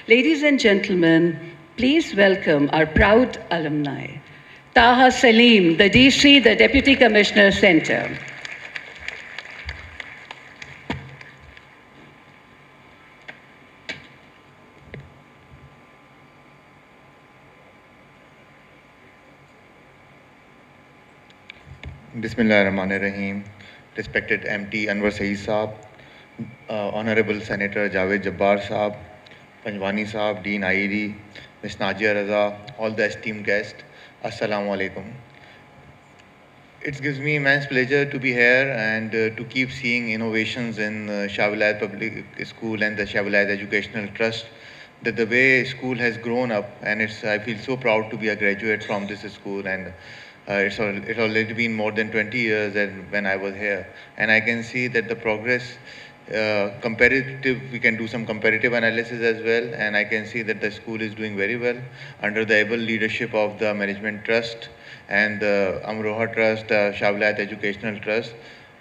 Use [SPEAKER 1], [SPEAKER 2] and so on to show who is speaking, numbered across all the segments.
[SPEAKER 1] Ladies and gentlemen, please welcome our proud alumni. Taha Saleem, the DC, the Deputy Commissioner Center.
[SPEAKER 2] Bismillahirrahmanirrahim. Respected MT Anwar Saeed Saab, Honorable Senator Javed Jabbar Saab, Panjwani Saab, Dean IED, Ms. Najia Raza, all the esteemed guests, Assalamu alaikum. It gives me immense pleasure to be here and to keep seeing innovations in Shahwilayat Public School and the Shahwilayat Educational Trust. That the way school has grown up, and I feel so proud to be a graduate from this school, and it's already been more than 20 years when I was here, and I can see that the progress. We can do some comparative analysis as well, and I can see that the school is doing very well under the able leadership of the Management Trust and the Amroha Trust, the Shahwilayat Educational Trust.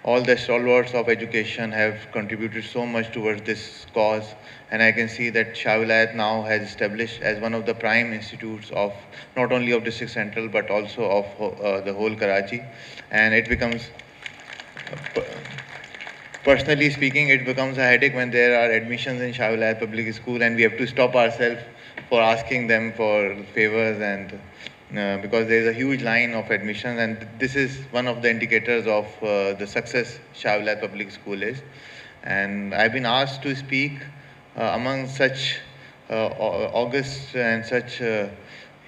[SPEAKER 2] All the stalwarts of education have contributed so much towards this cause, and I can see that Shahwilayat now has established as one of the prime institutes of not only of District Central but also of the whole Karachi, and it becomes. Personally speaking, it becomes a headache when there are admissions in Shahwilayat Public School and we have to stop ourselves for asking them for favors, and because there is a huge line of admissions, and this is one of the indicators of the success Shahwilayat Public School is. And I've been asked to speak among such august and such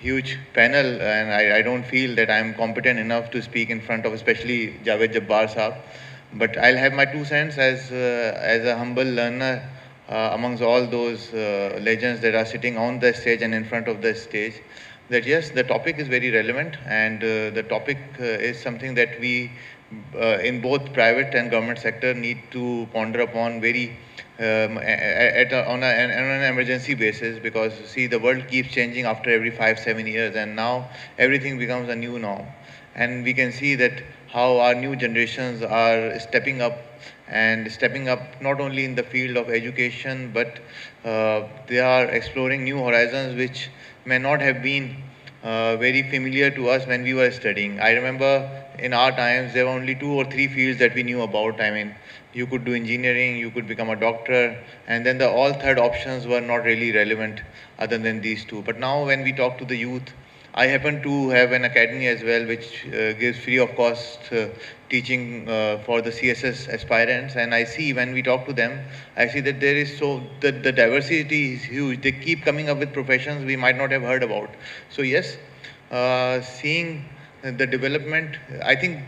[SPEAKER 2] huge panel, and I don't feel that I'm competent enough to speak in front of especially Javed Jabbar Saab. But I'll have my 2 cents as a humble learner amongst all those legends that are sitting on the stage and in front of the stage. That yes, the topic is very relevant, and the topic is something that we in both private and government sector need to ponder upon very on an emergency basis, because see, the world keeps changing after every 5-7 years, and now everything becomes a new norm. And we can see that how our new generations are stepping up, and stepping up not only in the field of education, but they are exploring new horizons which may not have been very familiar to us when we were studying. I remember in our times there were only 2 or 3 fields that we knew about. I mean, you could do engineering, you could become a doctor, and then the all third options were not really relevant other than these two. But now when we talk to the youth, I happen to have an academy as well, which gives free of cost teaching for the CSS aspirants. And I see when we talk to them, I see that there is the diversity is huge. They keep coming up with professions we might not have heard about. So yes, seeing the development, I think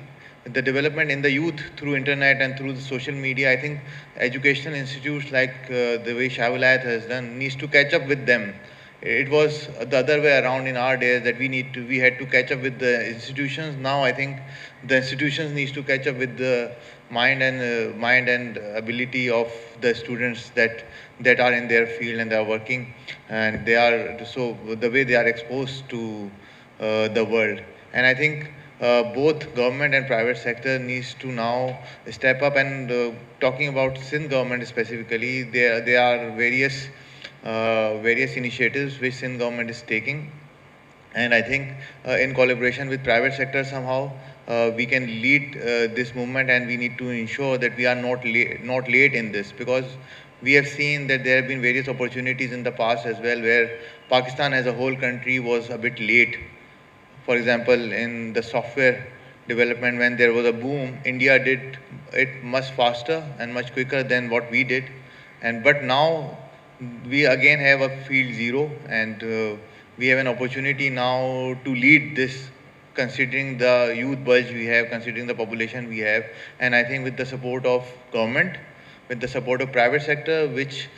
[SPEAKER 2] the development in the youth through internet and through the social media, I think educational institutes like the way Shahwilayat has done needs to catch up with them. It was the other way around in our days, that we had to catch up with the institutions. Now I think the institutions needs to catch up with the mind and ability of the students that are in their field and they are working, and they are so the way they are exposed to the world. And I think both government and private sector needs to now step up. And talking about Sindh government specifically, there are various initiatives which Sindh government is taking, and I think in collaboration with private sector somehow we can lead this movement, and we need to ensure that we are not late in this, because we have seen that there have been various opportunities in the past as well where Pakistan as a whole country was a bit late. For example, in the software development, when there was a boom, India did it much faster and much quicker than what we did. But now we again have a field zero, and we have an opportunity now to lead this, considering the youth bulge we have, considering the population we have. And I think with the support of government, with the support of private sector, which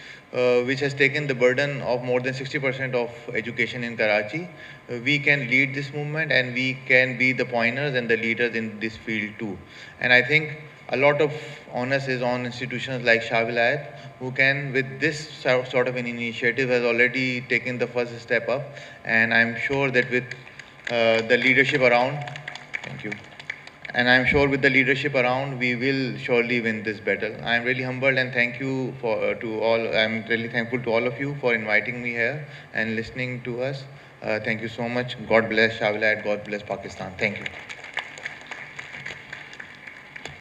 [SPEAKER 2] has taken the burden of more than 60% of education in Karachi, we can lead this movement, and we can be the pioneers and the leaders in this field too. And I think a lot of onus is on institutions like Shahwilayat, who can, with this sort of an initiative, has already taken the first step up. And I'm sure that with the leadership around, thank you. And I'm sure with the leadership around, we will surely win this battle. I'm really humbled and thank you to all. I'm really thankful to all of you for inviting me here and listening to us. Thank you so much. God bless Shahwilayat. God bless Pakistan. Thank you.